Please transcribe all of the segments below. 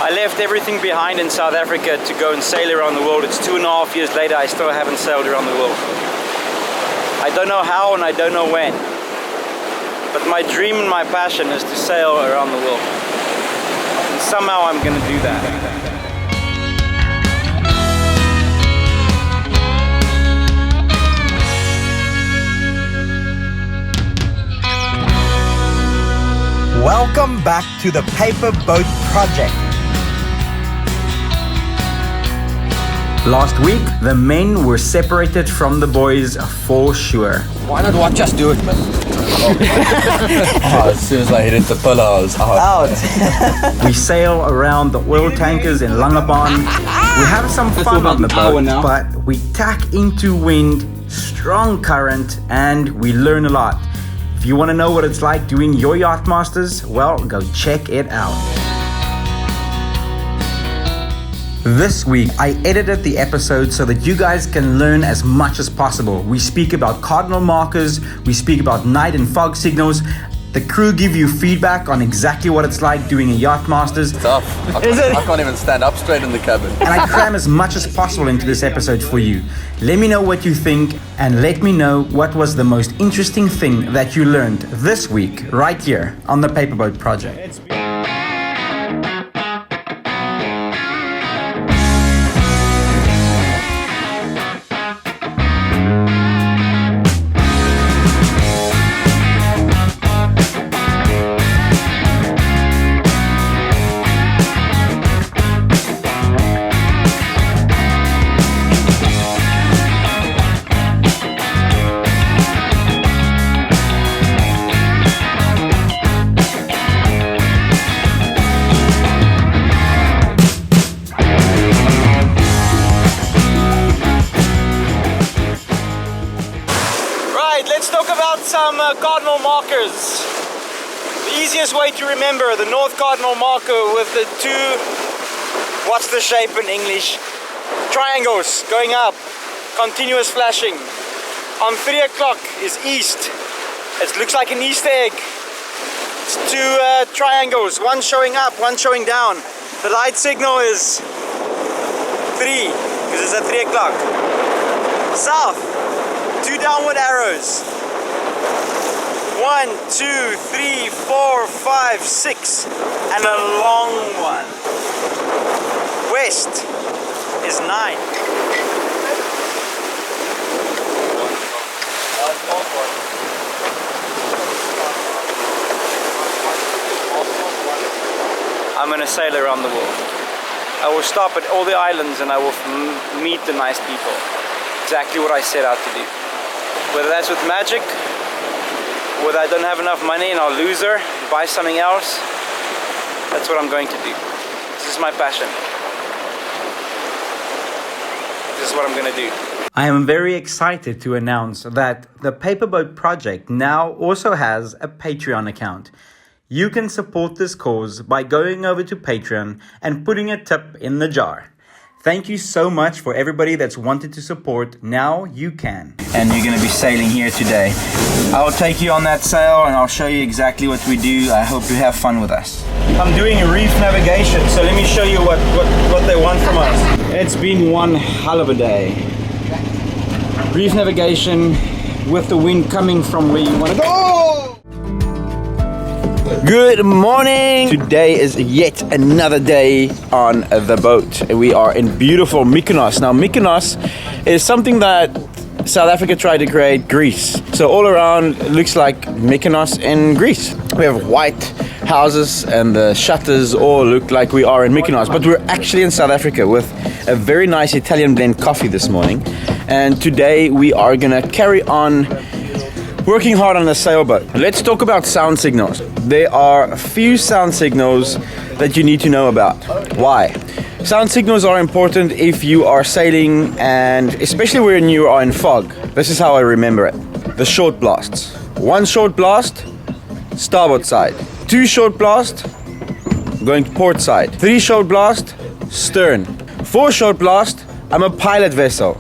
I left everything behind in South Africa to go and sail around the world. It's 2.5 years later, I still haven't sailed around the world. I don't know how and I don't know when, but my dream and my passion is to sail around the world. And somehow I'm gonna do that. Welcome back to the Paper Boat Project. Last week, the men were separated from the boys for sure. Why not watch us do it, man? As soon as I hit the pillar, I was out. We sail around the oil tankers in Langebaan. We have some fun on the boat, but we tack into wind, strong current, and we learn a lot. If you want to know what it's like doing your Yachtmasters, well, go check it out. This week, I edited the episode so that you guys can learn as much as possible. We speak about cardinal markers, we speak about night and fog signals. The crew give you feedback on exactly what it's like doing a Yachtmasters. It's tough. I can't even stand up straight in the cabin. And I cram as much as possible into this episode for you. Let me know what you think and let me know what was the most interesting thing that you learned this week right here on the Paperboat Project. Let's talk about some cardinal markers. The easiest way to remember the north cardinal marker with the two, what's the shape in English? Triangles going up, continuous flashing. On 3 o'clock is east. It looks like an Easter egg. It's two triangles, one showing up, one showing down. The light signal is 3 because it's at 3 o'clock. South. 2 downward arrows. 1, 2, 3, 4, 5, 6, and a long one. West is 9. I'm gonna sail around the world. I will stop at all the islands and I will meet the nice people. Exactly what I set out to do. Whether that's with magic, whether I don't have enough money and I'll lose her, buy something else, that's what I'm going to do. This is my passion. This is what I'm going to do. I am very excited to announce that the Paperboat Project now also has a Patreon account. You can support this cause by going over to Patreon and putting a tip in the jar. Thank you so much for everybody that's wanted to support. Now you can. And you're going to be sailing here today. I will take you on that sail and I'll show you exactly what we do. I hope you have fun with us. I'm doing a reef navigation, so let me show you what they want from us. It's been one hell of a day. Reef navigation with the wind coming from where you want to go. Good morning! Today is yet another day on the boat. We are in beautiful Mykonos. Now Mykonos is something that South Africa tried to create Greece. So all around it looks like Mykonos in Greece. We have white houses and the shutters all look like we are in Mykonos. But we're actually in South Africa with a very nice Italian blend coffee this morning. And today we are gonna carry on working hard on the sailboat. Let's talk about sound signals. There are a few sound signals that you need to know about. Why? Sound signals are important if you are sailing and especially when you are in fog. This is how I remember it. The short blasts. 1 short blast, starboard side. 2 short blast, going port side. 3 short blast, stern. 4 short blast, I'm a pilot vessel.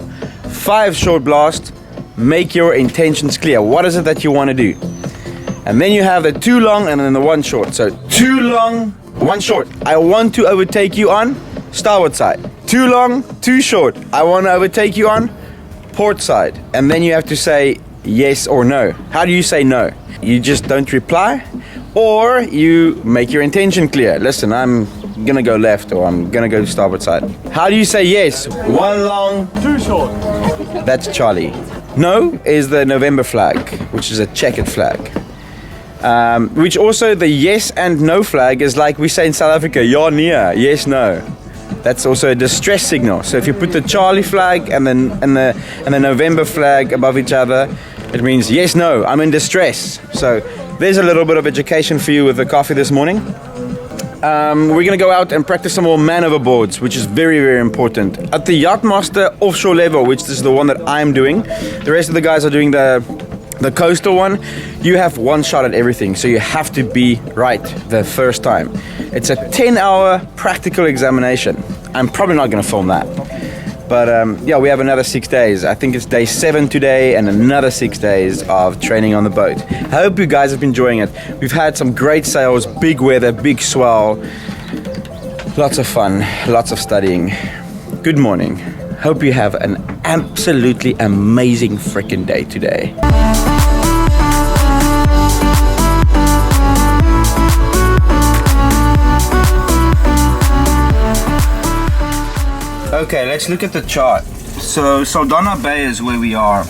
5 short blast, make your intentions clear. What is it that you want to do? And then you have the 2 long and then the 1 short. So 2 long, One short. I want to overtake you on starboard side. Too long, too short. I want to overtake you on port side. And then you have to say yes or no. How do you say no? You just don't reply, or you make your intention clear. Listen, I'm gonna go left, or I'm gonna go to starboard side. How do you say yes? One long, too short. That's Charlie. No is the November flag, which is a checkered flag. Which also the yes and no flag is like we say in South Africa, ja, nee, yes, no. That's also a distress signal. So if you put the Charlie flag and the November flag above each other, it means yes, no, I'm in distress. So there's a little bit of education for you with the coffee this morning. We're going to go out and practice some more man overboards, which is very, very important. At the Yachtmaster offshore level, which is the one that I'm doing, the rest of the guys are doing the coastal one. You have one shot at everything, so you have to be right the first time. It's a 10-hour practical examination. I'm probably not going to film that. But yeah, we have another 6 days. I think it's day 7 today and another 6 days of training on the boat. I hope you guys have been enjoying it. We've had some great sails, big weather, big swell. Lots of fun, lots of studying. Good morning. Hope you have an absolutely amazing freaking day today. Okay, let's look at the chart. So Saldanha Bay is where we are.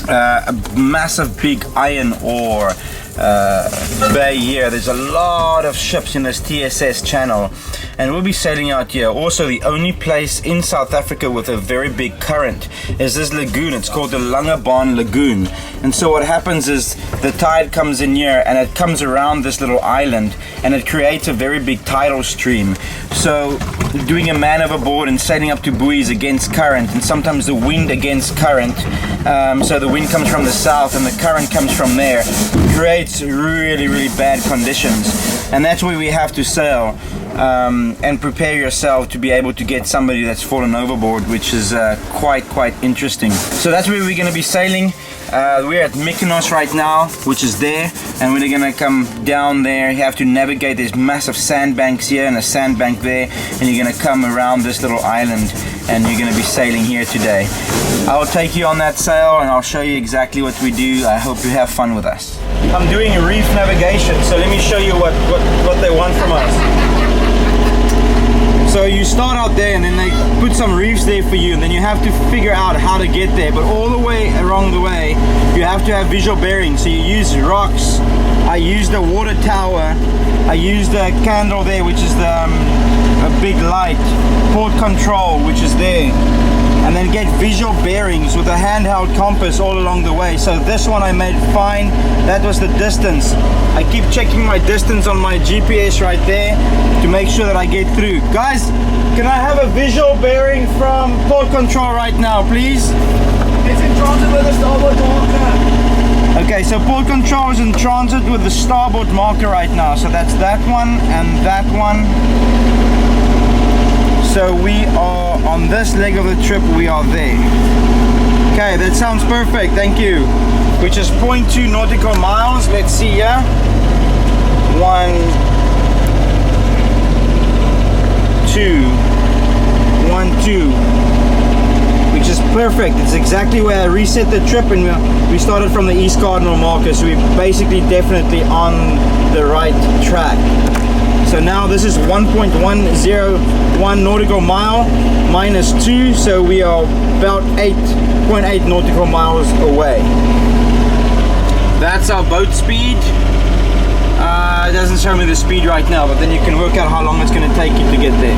A massive big iron ore bay here. There's a lot of ships in this TSS channel, and we'll be sailing out here. Also, the only place in South Africa with a very big current is this lagoon. It's called the Langebaan Lagoon. And so what happens is the tide comes in here and it comes around this little island and it creates a very big tidal stream. So doing a man overboard and sailing up to buoys against current, and sometimes the wind against current, so the wind comes from the south and the current comes from there, creates really, really bad conditions. And that's where we have to sail and prepare yourself to be able to get somebody that's fallen overboard, which is quite interesting. So that's where we're going to be sailing. We're at Mykonos right now, which is there, and we're gonna come down there. You have to navigate. There's massive sandbanks here and a sandbank there, and you're gonna come around this little island, and you're gonna be sailing here today. I'll take you on that sail and I'll show you exactly what we do. I hope you have fun with us. I'm doing reef navigation, so let me show you what they want from us. So you start out there and then they put some reefs there for you, and then you have to figure out how to get there. But all the way along the way, you have to have visual bearings. So you use rocks. I use the water tower. I use the candle there, which is the a big light. Port control, which is there. And then get visual bearings with a handheld compass all along the way. So this one I made fine. That was the distance. I keep checking my distance on my GPS right there to make sure that I get through. Guys, can I have a visual bearing from port control right now, please? It's in transit with the starboard marker. Okay, so port control is in transit with the starboard marker right now. So that's that one and that one. So we are on this leg of the trip, we are there. Okay, that sounds perfect, thank you. Which is 0.2 nautical miles. Let's see here. 1, 2, 1, 2. Which is perfect. It's exactly where I reset the trip, and we started from the East Cardinal marker, so we're basically definitely on the right track. So now this is 1.101 nautical mile minus 2, so we are about 8.8 nautical miles away. That's our boat speed. It doesn't show me the speed right now, but then you can work out how long it's going to take you to get there.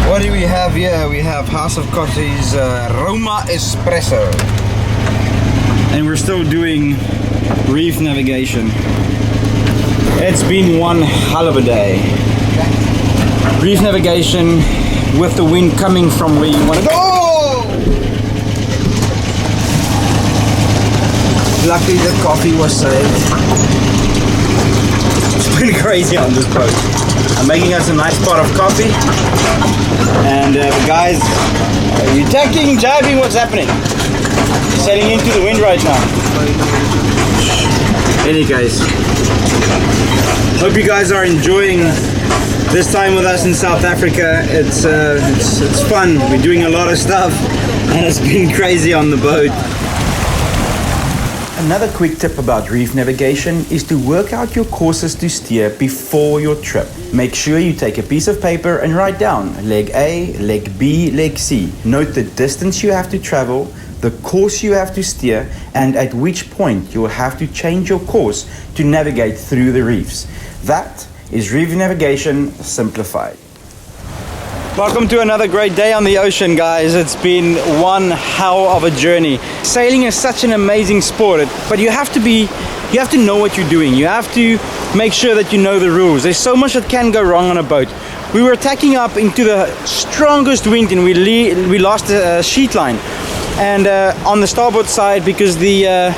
What do we have here? We have House of Coffee's Roma Espresso. And we're still doing reef navigation. It's been one hell of a day. Reef navigation with the wind coming from where you want to go. Luckily the coffee was saved. It's pretty crazy on this boat. I'm making us a nice pot of coffee. And the guys, are you tacking, jiving, what's happening? Sailing into the wind right now. Any case, hope you guys are enjoying this time with us in South Africa. It's fun. We're doing a lot of stuff and it's been crazy on the boat. Another quick tip about reef navigation is to work out your courses to steer before your trip. Make sure you take a piece of paper and write down leg A, leg B, leg C. Note the distance you have to travel, the course you have to steer, and at which point you will have to change your course to navigate through the reefs. That is Reef Navigation Simplified. Welcome to another great day on the ocean, guys. It's been one hell of a journey. Sailing is such an amazing sport, but you have to know what you're doing. You have to make sure that you know the rules. There's so much that can go wrong on a boat. We were tacking up into the strongest wind and we lost the sheet line. And on the starboard side, because the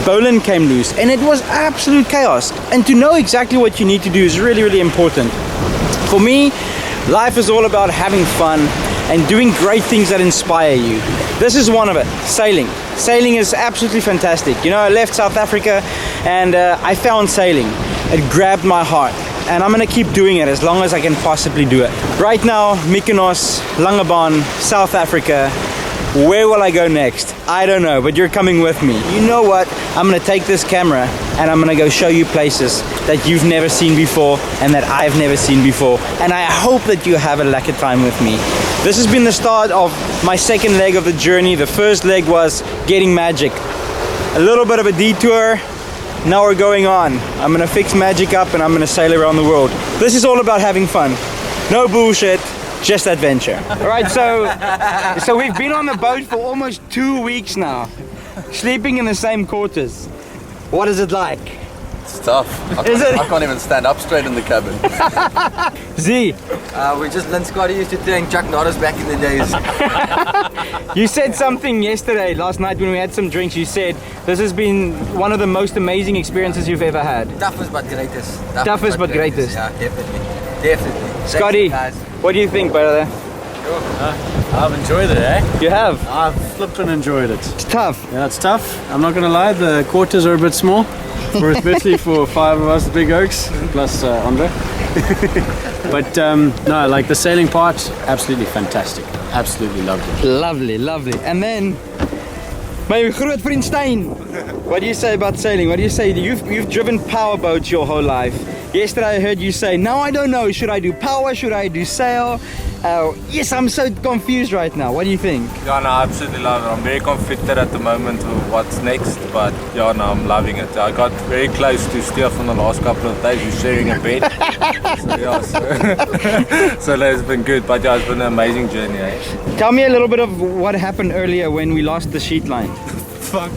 bowline came loose, and it was absolute chaos. And to know exactly what you need to do is really, really important. For me, life is all about having fun and doing great things that inspire you. This is one of it, sailing. Sailing is absolutely fantastic. You know, I left South Africa and I found sailing. It grabbed my heart. And I'm gonna keep doing it as long as I can possibly do it. Right now, Mykonos, Langebaan, South Africa. Where will I go next? I don't know, but you're coming with me. You know what? I'm gonna take this camera and I'm gonna go show you places that you've never seen before and that I've never seen before. And I hope that you have a lekker time with me. This has been the start of my second leg of the journey. The first leg was getting magic. A little bit of a detour. Now we're going on. I'm gonna fix magic up and I'm gonna sail around the world. This is all about having fun. No bullshit. Just adventure. All right, so we've been on the boat for almost 2 weeks now, sleeping in the same quarters. What is it like? It's tough. I can't even stand up straight in the cabin. Z, We just learned Scotty used to train Chuck Norris back in the days. you said something yesterday, last night when we had some drinks. You said this has been one of the most amazing experiences you've ever had. Toughest but greatest. Toughest but greatest. Yeah, definitely. Definitely. Scotty, Thanks, guys. what do you think, brother? I've enjoyed it, eh? You have? I've flippin' enjoyed it. It's tough. Yeah, it's tough. I'm not gonna lie, the quarters are a bit small, especially for 5 of us big oaks, plus Andre. But no, like the sailing part, absolutely fantastic. Absolutely loved it. Lovely, lovely. And then, my groot vriend Stein, what do you say about sailing? What do you say? You've driven power boats your whole life. Yesterday I heard you say, now I don't know, should I do power, should I do sail? Yes, I'm so confused right now. What do you think? Yeah, no, I absolutely love it. I'm very conflicted at the moment with what's next, but yeah, no, I'm loving it. I got very close to steer from the last couple of days. We're sharing a bed. So yeah, so that's been good, but yeah, it's been an amazing journey, eh? Tell me a little bit of what happened earlier when we lost the sheet line. Fuck.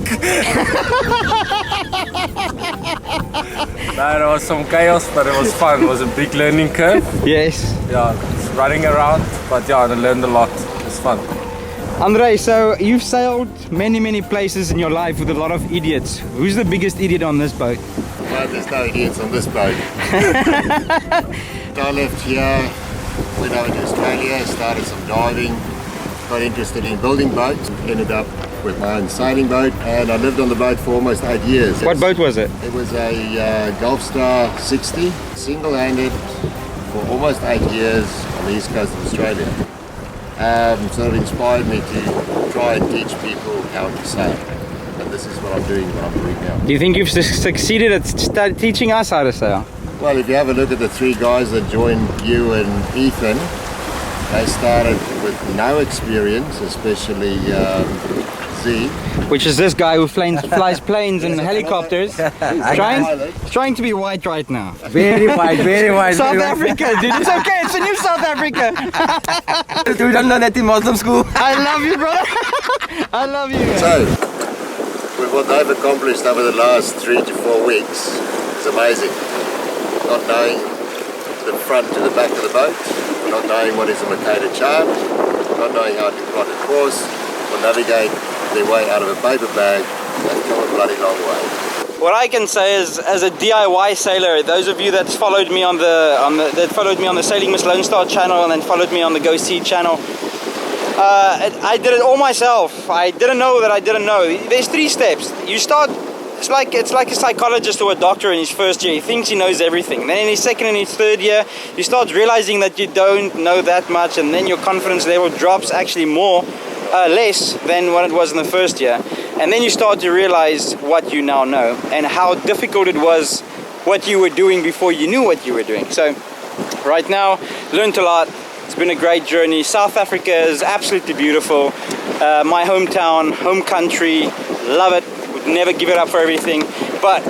No, there was some chaos, but it was fun. It was a big learning curve. Yes. Yeah, just running around, but yeah, I learned a lot. It's fun. Andre, so you've sailed many places in your life with a lot of idiots. Who's the biggest idiot on this boat? Well, there's no idiots on this boat. I left here, went over to Australia, started some diving, got interested in building boats, ended up with my own sailing boat, and I lived on the boat for almost 8 years. What boat was it? It was a Gulfstar 60, single-handed for almost 8 years on the east coast of Australia. Sort of inspired me to try and teach people how to sail, and this is what I'm doing now. Do you think you've succeeded at teaching us how to sail? Well, if you have a look at the 3 guys that joined you and Ethan, they started with no experience, especially Z. Which is this guy who flies planes and helicopters. Trying to be white right now. Very wide, very wide. South Africa, dude. It's okay. It's a new South Africa. We don't learn that in Muslim school. I love you, brother. I love you. So, with what they've accomplished over the last 3 to 4 weeks is amazing. Not knowing the front to the back of the boat, not knowing what is a Mercator chart, not knowing how to plot a course, or navigate their way out of a paper bag, they've come a bloody long way. What I can say is, as a DIY sailor, those of you that followed me on the Sailing Miss Lone Star channel and then followed me on the Go See channel, I did it all myself. I didn't know that I didn't know. There's 3 steps. You start It's like a psychologist or a doctor in his first year. He thinks he knows everything. Then in his second and his third year, you start realizing that you don't know that much, and then your confidence level drops actually less than what it was in the first year. And then you start to realize what you now know and how difficult it was what you were doing before you knew what you were doing. So right now, learned a lot. It's been a great journey. South Africa is absolutely beautiful. My hometown, home country, love it. Would never give it up for everything. But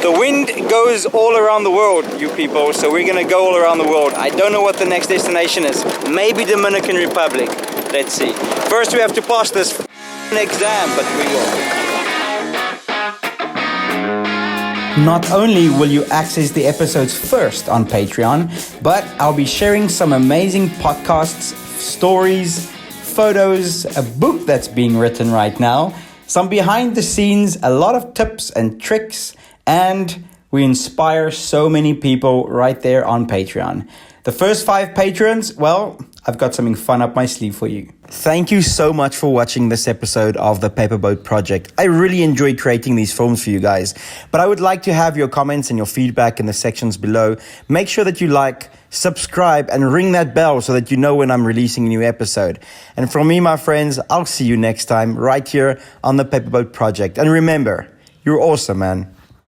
the wind goes all around the world, you people, so we're gonna go all around the world. I don't know what the next destination is. Maybe Dominican Republic. Let's see. First we have to pass this exam, but we will. Not only will you access the episodes first on Patreon, but I'll be sharing some amazing podcasts, stories, photos, a book that's being written right now, some behind the scenes, a lot of tips and tricks, and we inspire so many people right there on Patreon. The first 5 patrons, well, I've got something fun up my sleeve for you. Thank you so much for watching this episode of the Paperboat Project. I really enjoy creating these films for you guys, but I would like to have your comments and your feedback in the sections below. Make sure that you like, subscribe, and ring that bell so that you know when I'm releasing a new episode. And from me, my friends, I'll see you next time right here on the Paperboat Project. And remember, you're awesome, man.